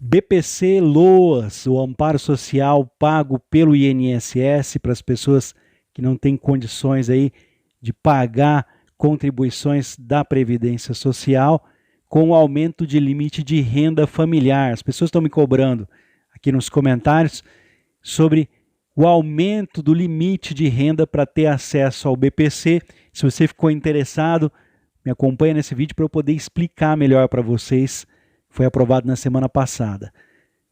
BPC-Loas, o amparo social pago pelo INSS para as pessoas que não têm condições aí de pagar contribuições da Previdência Social, com o aumento de limite de renda familiar. As pessoas estão me cobrando aqui nos comentários sobre o aumento do limite de renda para ter acesso ao BPC. Se você ficou interessado, me acompanha nesse vídeo para eu poder explicar melhor para vocês. Foi aprovado na semana passada.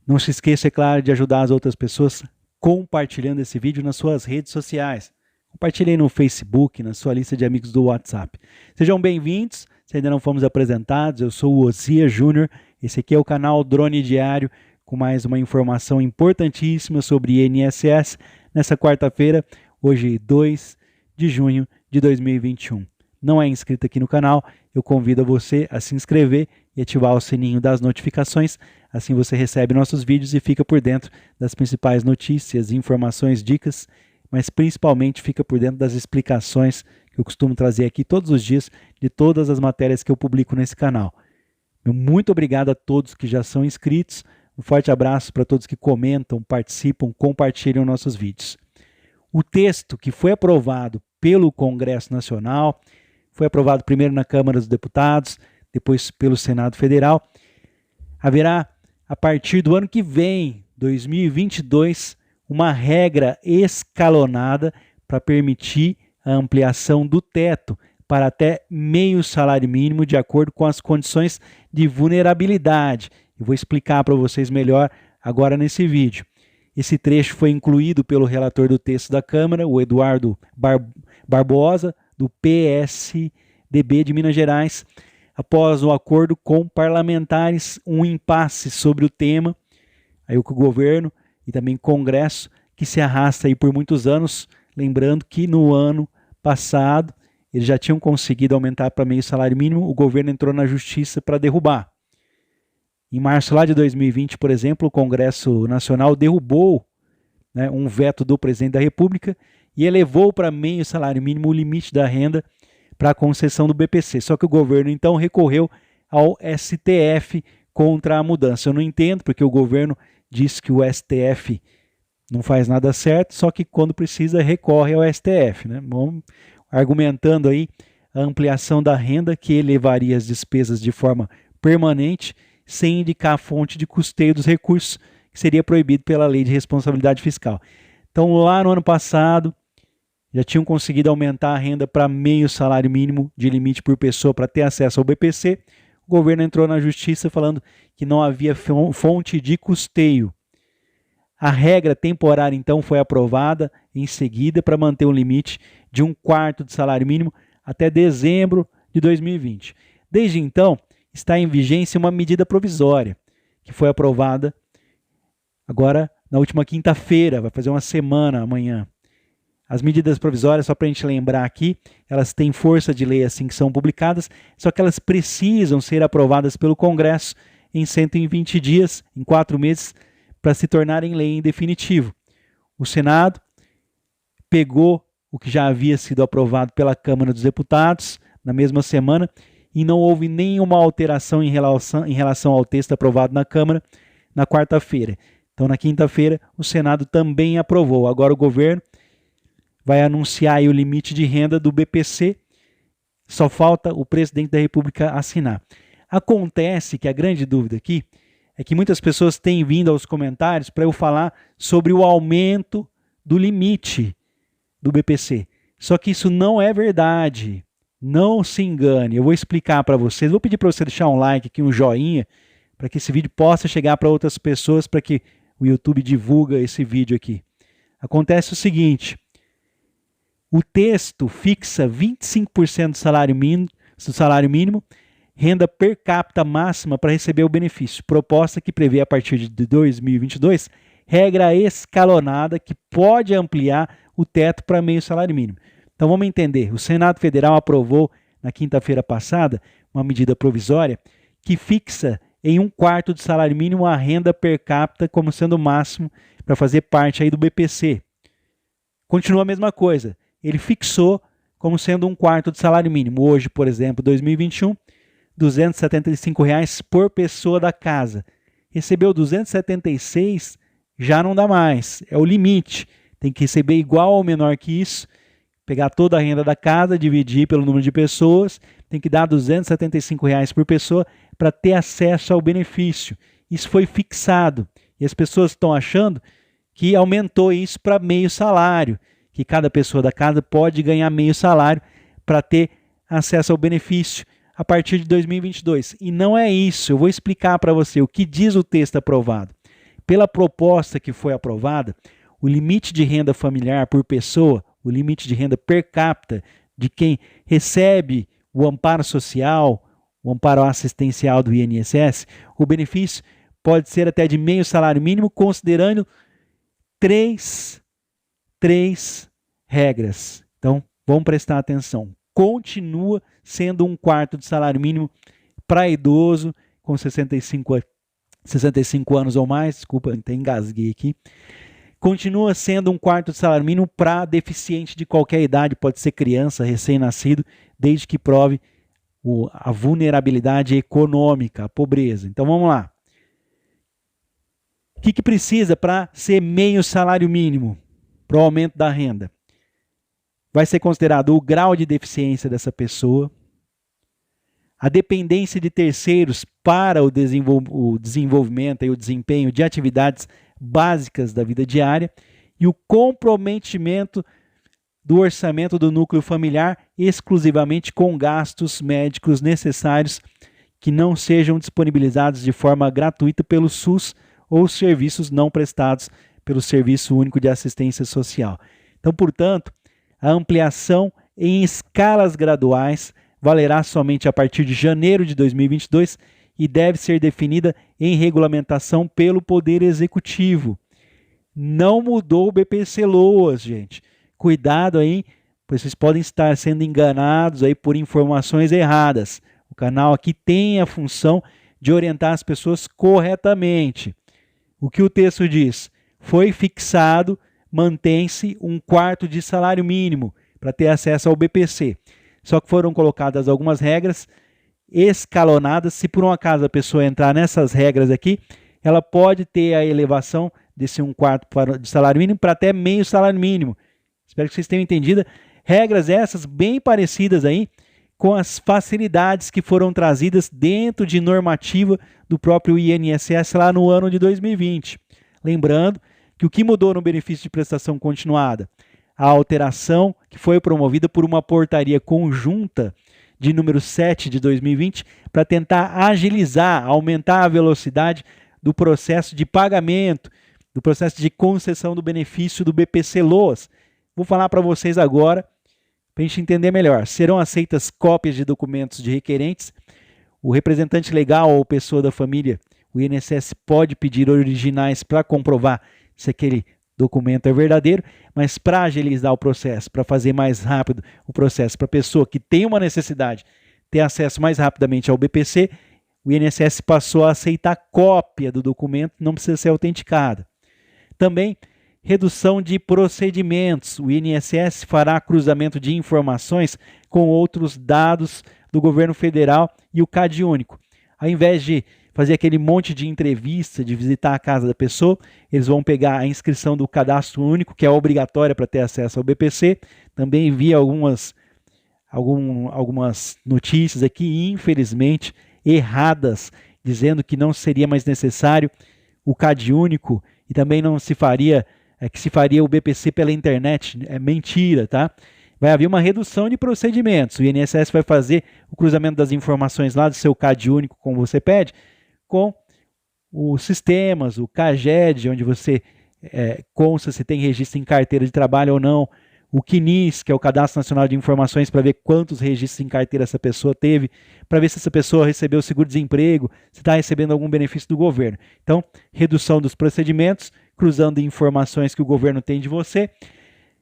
Não se esqueça, é claro, de ajudar as outras pessoas compartilhando esse vídeo nas suas redes sociais. Compartilhe aí no Facebook, na sua lista de amigos do WhatsApp. Sejam bem-vindos, se ainda não fomos apresentados, eu sou o Osias Júnior, esse aqui é o canal Drone Diário, com mais uma informação importantíssima sobre INSS, nessa quarta-feira, hoje 2 de junho de 2021. Não é inscrito aqui no canal, eu convido você a se inscrever e ativar o sininho das notificações, assim você recebe nossos vídeos e fica por dentro das principais notícias, informações, dicas, mas principalmente fica por dentro das explicações que eu costumo trazer aqui todos os dias de todas as matérias que eu publico nesse canal. Muito obrigado a todos que já são inscritos, um forte abraço para todos que comentam, participam, compartilham nossos vídeos. O texto que foi aprovado pelo Congresso Nacional, foi aprovado primeiro na Câmara dos Deputados, depois pelo Senado Federal, haverá, a partir do ano que vem, 2022, uma regra escalonada para permitir a ampliação do teto para até meio salário mínimo, de acordo com as condições de vulnerabilidade. Eu vou explicar para vocês melhor agora nesse vídeo. Esse trecho foi incluído pelo relator do texto da Câmara, o Eduardo Barbosa, do PSDB de Minas Gerais, após o acordo com parlamentares, um impasse sobre o tema, aí o governo e também o Congresso, que se arrasta aí por muitos anos, lembrando que no ano passado eles já tinham conseguido aumentar para meio salário mínimo, o governo entrou na justiça para derrubar. Em março lá de 2020, por exemplo, o Congresso Nacional derrubou, um veto do presidente da República e elevou para meio salário mínimo o limite da renda para a concessão do BPC. Só que o governo então recorreu ao STF contra a mudança. Eu não entendo, porque o governo diz que o STF não faz nada certo, só que quando precisa recorre ao STF. Vamos argumentando aí a ampliação da renda, que elevaria as despesas de forma permanente, sem indicar a fonte de custeio dos recursos, que seria proibido pela Lei de Responsabilidade Fiscal. Então, lá no ano passado, já tinham conseguido aumentar a renda para meio salário mínimo de limite por pessoa para ter acesso ao BPC. O governo entrou na justiça falando que não havia fonte de custeio. A regra temporária, então, foi aprovada em seguida para manter o limite de 1/4 do salário mínimo até dezembro de 2020. Desde então, está em vigência uma medida provisória, que foi aprovada agora na última quinta-feira, vai fazer uma semana amanhã. As medidas provisórias, só para a gente lembrar aqui, elas têm força de lei assim que são publicadas, só que elas precisam ser aprovadas pelo Congresso em 120 dias, em 4 meses, para se tornarem lei em definitivo. O Senado pegou o que já havia sido aprovado pela Câmara dos Deputados na mesma semana e não houve nenhuma alteração em relação ao texto aprovado na Câmara na quarta-feira. Então, na quinta-feira, o Senado também aprovou. Agora o governo vai anunciar aí o limite de renda do BPC, só falta o presidente da República assinar. Acontece que a grande dúvida aqui é que muitas pessoas têm vindo aos comentários para eu falar sobre o aumento do limite do BPC. Só que isso não é verdade. Não se engane. Eu vou explicar para vocês. Vou pedir para você deixar um like aqui, um joinha, para que esse vídeo possa chegar para outras pessoas, para que o YouTube divulga esse vídeo aqui. Acontece o seguinte: o texto fixa 25% do salário mínimo, renda per capita máxima para receber o benefício. Proposta que prevê a partir de 2022, regra escalonada que pode ampliar o teto para meio salário mínimo. Então vamos entender. O Senado Federal aprovou na quinta-feira passada uma medida provisória que fixa em 1/4 do salário mínimo a renda per capita como sendo o máximo para fazer parte aí do BPC. Continua a mesma coisa. Ele fixou como sendo 1/4 do salário mínimo. Hoje, por exemplo, 2021, R$ 275 por pessoa da casa. recebeu 276, já não dá mais, é o limite. Tem que receber igual ou menor que isso, pegar toda a renda da casa, dividir pelo número de pessoas, tem que dar R$ 275 por pessoa para ter acesso ao benefício. Isso foi fixado e as pessoas estão achando que aumentou isso para meio salário, que cada pessoa da casa pode ganhar meio salário para ter acesso ao benefício a partir de 2022. E não é isso. Eu vou explicar para você o que diz o texto aprovado. Pela proposta que foi aprovada, o limite de renda familiar por pessoa, o limite de renda per capita de quem recebe o amparo social, o amparo assistencial do INSS, o benefício pode ser até de meio salário mínimo, considerando três regras. Então, vamos prestar atenção. Continua sendo 1/4 de salário mínimo para idoso com 65 anos ou mais, desculpa, até engasguei aqui. Continua sendo 1/4 de salário mínimo para deficiente de qualquer idade, pode ser criança, recém-nascido, desde que prove a vulnerabilidade econômica, a pobreza. Então vamos lá. O que precisa para ser meio salário mínimo, para o aumento da renda? Vai ser considerado o grau de deficiência dessa pessoa, a dependência de terceiros para o desenvolvimento e o desempenho de atividades básicas da vida diária e o comprometimento do orçamento do núcleo familiar exclusivamente com gastos médicos necessários que não sejam disponibilizados de forma gratuita pelo SUS ou serviços não prestados pelo Serviço Único de Assistência Social. Então, portanto, a ampliação em escalas graduais valerá somente a partir de janeiro de 2022 e deve ser definida em regulamentação pelo Poder Executivo. Não mudou o BPC-Loas, gente. Cuidado aí, pois vocês podem estar sendo enganados aí por informações erradas. O canal aqui tem a função de orientar as pessoas corretamente. O que o texto diz? Foi fixado, mantém-se 1/4 de salário mínimo para ter acesso ao BPC. Só que foram colocadas algumas regras escalonadas. Se por um acaso a pessoa entrar nessas regras aqui, ela pode ter a elevação desse 1/4 de salário mínimo para até meio salário mínimo. Espero que vocês tenham entendido. Regras essas bem parecidas aí com as facilidades que foram trazidas dentro de normativa do próprio INSS lá no ano de 2020. Lembrando que o que mudou no benefício de prestação continuada? A alteração que foi promovida por uma portaria conjunta de número 7 de 2020 para tentar agilizar, aumentar a velocidade do processo de pagamento, do processo de concessão do benefício do BPC-Loas. Vou falar para vocês agora, para a gente entender melhor. Serão aceitas cópias de documentos de requerentes. O representante legal ou pessoa da família, o INSS pode pedir originais para comprovar se aquele documento é verdadeiro, mas para agilizar o processo, para fazer mais rápido o processo, para a pessoa que tem uma necessidade ter acesso mais rapidamente ao BPC, o INSS passou a aceitar cópia do documento, não precisa ser autenticada. Também, redução de procedimentos. O INSS fará cruzamento de informações com outros dados do governo federal e o CadÚnico. Ao invés de fazer aquele monte de entrevista, de visitar a casa da pessoa, eles vão pegar a inscrição do cadastro único, que é obrigatória para ter acesso ao BPC. Também vi algumas notícias aqui, infelizmente, erradas, dizendo que não seria mais necessário o CadÚnico e também não se faria, que se faria o BPC pela internet. É mentira, tá? Vai haver uma redução de procedimentos. O INSS vai fazer o cruzamento das informações lá do seu CadÚnico, como você pede, com os sistemas, o CAGED, onde você consta se tem registro em carteira de trabalho ou não, o CNIS, que é o Cadastro Nacional de Informações, para ver quantos registros em carteira essa pessoa teve, para ver se essa pessoa recebeu seguro-desemprego, se está recebendo algum benefício do governo. Então, redução dos procedimentos, cruzando informações que o governo tem de você.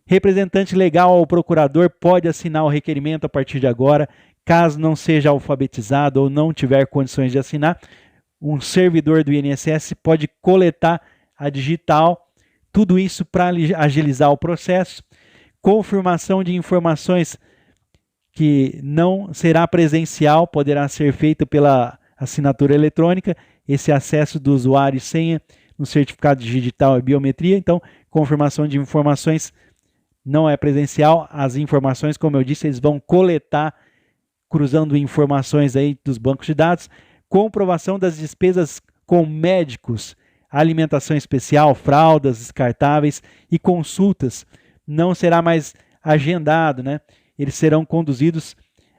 Representante legal ou procurador pode assinar o requerimento a partir de agora, caso não seja alfabetizado ou não tiver condições de assinar. Um servidor do INSS pode coletar a digital, tudo isso para agilizar o processo. Confirmação de informações que não será presencial, poderá ser feita pela assinatura eletrônica. esse acesso do usuário e senha no certificado digital e biometria. Então, confirmação de informações não é presencial. As informações, como eu disse, eles vão coletar cruzando informações aí dos bancos de dados. Comprovação das despesas com médicos, alimentação especial, fraldas descartáveis e consultas não será mais agendado, né? Eles serão conduzidos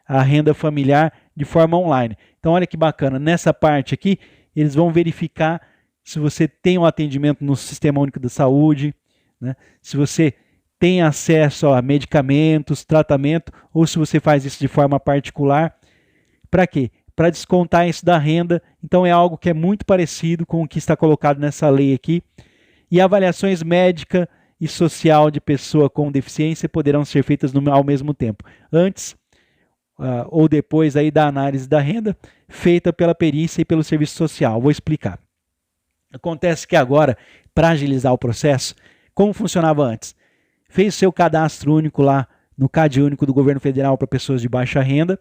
à renda familiar de forma online. Então, olha que bacana, nessa parte aqui, eles vão verificar se você tem um atendimento no Sistema Único da Saúde, né? Se você tem acesso a medicamentos, tratamento, ou se você faz isso de forma particular. Para quê? Para descontar isso da renda. Então é algo que é muito parecido com o que está colocado nessa lei aqui. E avaliações médica e social de pessoa com deficiência poderão ser feitas ao mesmo tempo, antes ou depois aí da análise da renda, feita pela perícia e pelo serviço social. Vou explicar. Acontece que agora, para agilizar o processo, como funcionava antes? Fez seu cadastro único lá no CAD único do governo federal para pessoas de baixa renda,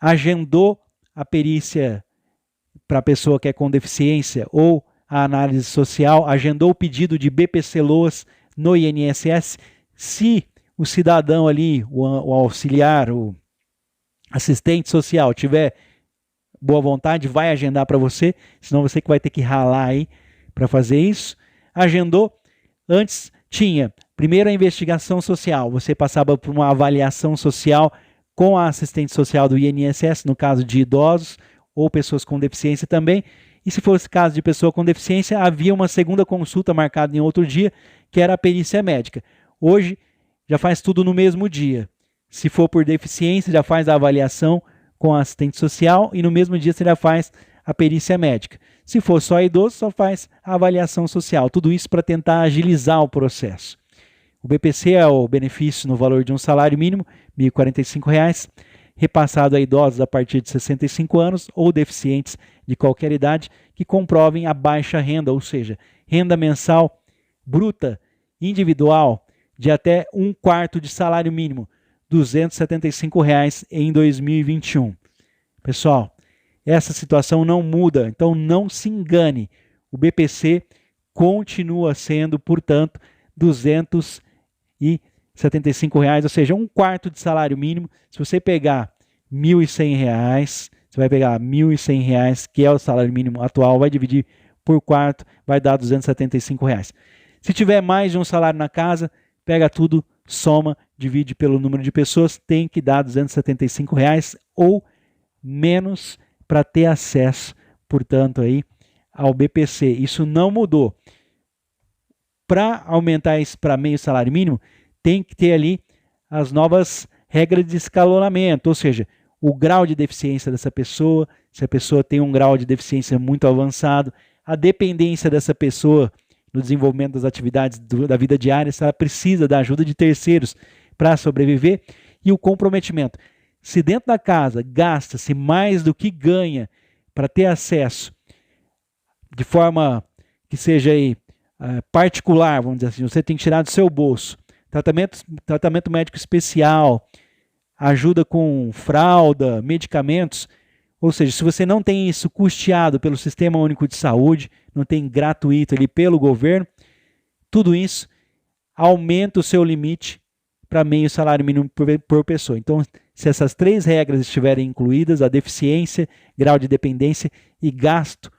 agendou a perícia para a pessoa que é com deficiência ou a análise social, agendou o pedido de BPC-LOAS no INSS. Se o cidadão ali, o auxiliar, o assistente social tiver boa vontade, vai agendar para você, senão você que vai ter que ralar aí para fazer isso. Agendou. Antes tinha primeiro a investigação social, você passava por uma avaliação social com a assistente social do INSS, no caso de idosos ou pessoas com deficiência também. E se fosse caso de pessoa com deficiência, havia uma segunda consulta marcada em outro dia, que era a perícia médica. Hoje já faz tudo no mesmo dia. Se for por deficiência, já faz a avaliação com a assistente social e no mesmo dia você já faz a perícia médica. Se for só idoso, só faz a avaliação social. Tudo isso para tentar agilizar o processo. O BPC é o benefício no valor de um salário mínimo, R$ 1.045, repassado a idosos a partir de 65 anos ou deficientes de qualquer idade que comprovem a baixa renda, ou seja, renda mensal bruta individual de até 1/4 de salário mínimo, R$ 275 em 2021. Pessoal, essa situação não muda, então não se engane. O BPC continua sendo, portanto, R$ 275, ou seja, 1/4 de salário mínimo. Se você pegar R$ 1.100, você vai pegar R$ 1.100, que é o salário mínimo atual, vai dividir por 4, vai dar R$ 275. Se tiver mais de um salário na casa, pega tudo, soma, divide pelo número de pessoas, tem que dar R$ 275 ou menos para ter acesso, portanto, aí, ao BPC. Isso não mudou. Para aumentar isso para meio salário mínimo, tem que ter ali as novas regras de escalonamento, ou seja, o grau de deficiência dessa pessoa, se a pessoa tem um grau de deficiência muito avançado, a dependência dessa pessoa no desenvolvimento das atividades da vida diária, se ela precisa da ajuda de terceiros para sobreviver, e o comprometimento. Se dentro da casa gasta-se mais do que ganha para ter acesso de forma que seja aí, particular, vamos dizer assim, você tem que tirar do seu bolso, tratamento médico especial, ajuda com fralda, medicamentos, ou seja, se você não tem isso custeado pelo Sistema Único de Saúde, não tem gratuito ali pelo governo, tudo isso aumenta o seu limite para meio salário mínimo por pessoa. Então, se essas 3 regras estiverem incluídas, a deficiência, grau de dependência e gasto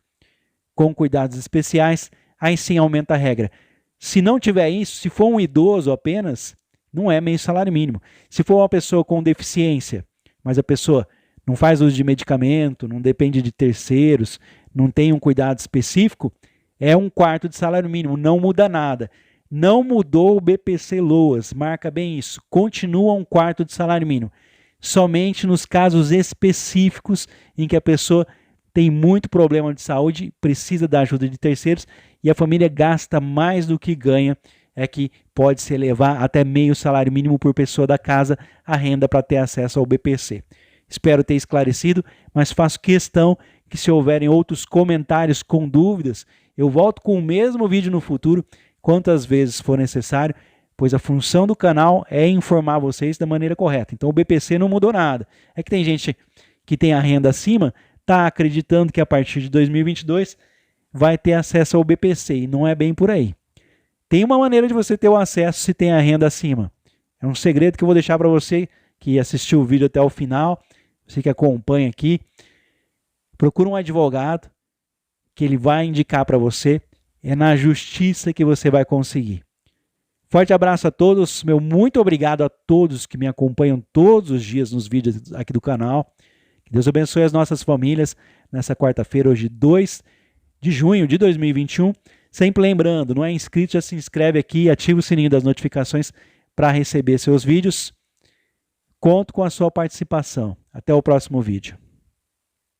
com cuidados especiais, aí sim aumenta a regra. Se não tiver isso, se for um idoso apenas, não é meio salário mínimo. Se for uma pessoa com deficiência, mas a pessoa não faz uso de medicamento, não depende de terceiros, não tem um cuidado específico, é 1/4 de salário mínimo, não muda nada. Não mudou o BPC-LOAS, marca bem isso, continua 1/4 de salário mínimo. Somente nos casos específicos em que a pessoa tem muito problema de saúde, precisa da ajuda de terceiros e a família gasta mais do que ganha, é que pode se elevar até meio salário mínimo por pessoa da casa a renda para ter acesso ao BPC. Espero ter esclarecido, mas faço questão que, se houverem outros comentários com dúvidas, eu volto com o mesmo vídeo no futuro, quantas vezes for necessário, pois a função do canal é informar vocês da maneira correta. Então o BPC não mudou nada. É que tem gente que tem a renda acima, está acreditando que a partir de 2022 vai ter acesso ao BPC, e não é bem por aí. Tem uma maneira de você ter o acesso se tem a renda acima. É um segredo que eu vou deixar para você que assistiu o vídeo até o final, você que acompanha aqui. Procura um advogado que ele vai indicar para você. É na justiça que você vai conseguir. Forte abraço a todos. Meu muito obrigado a todos que me acompanham todos os dias nos vídeos aqui do canal. Que Deus abençoe as nossas famílias nessa quarta-feira, hoje 2 de junho de 2021. Sempre lembrando, não é inscrito, já se inscreve aqui e ativa o sininho das notificações para receber seus vídeos. Conto com a sua participação. Até o próximo vídeo.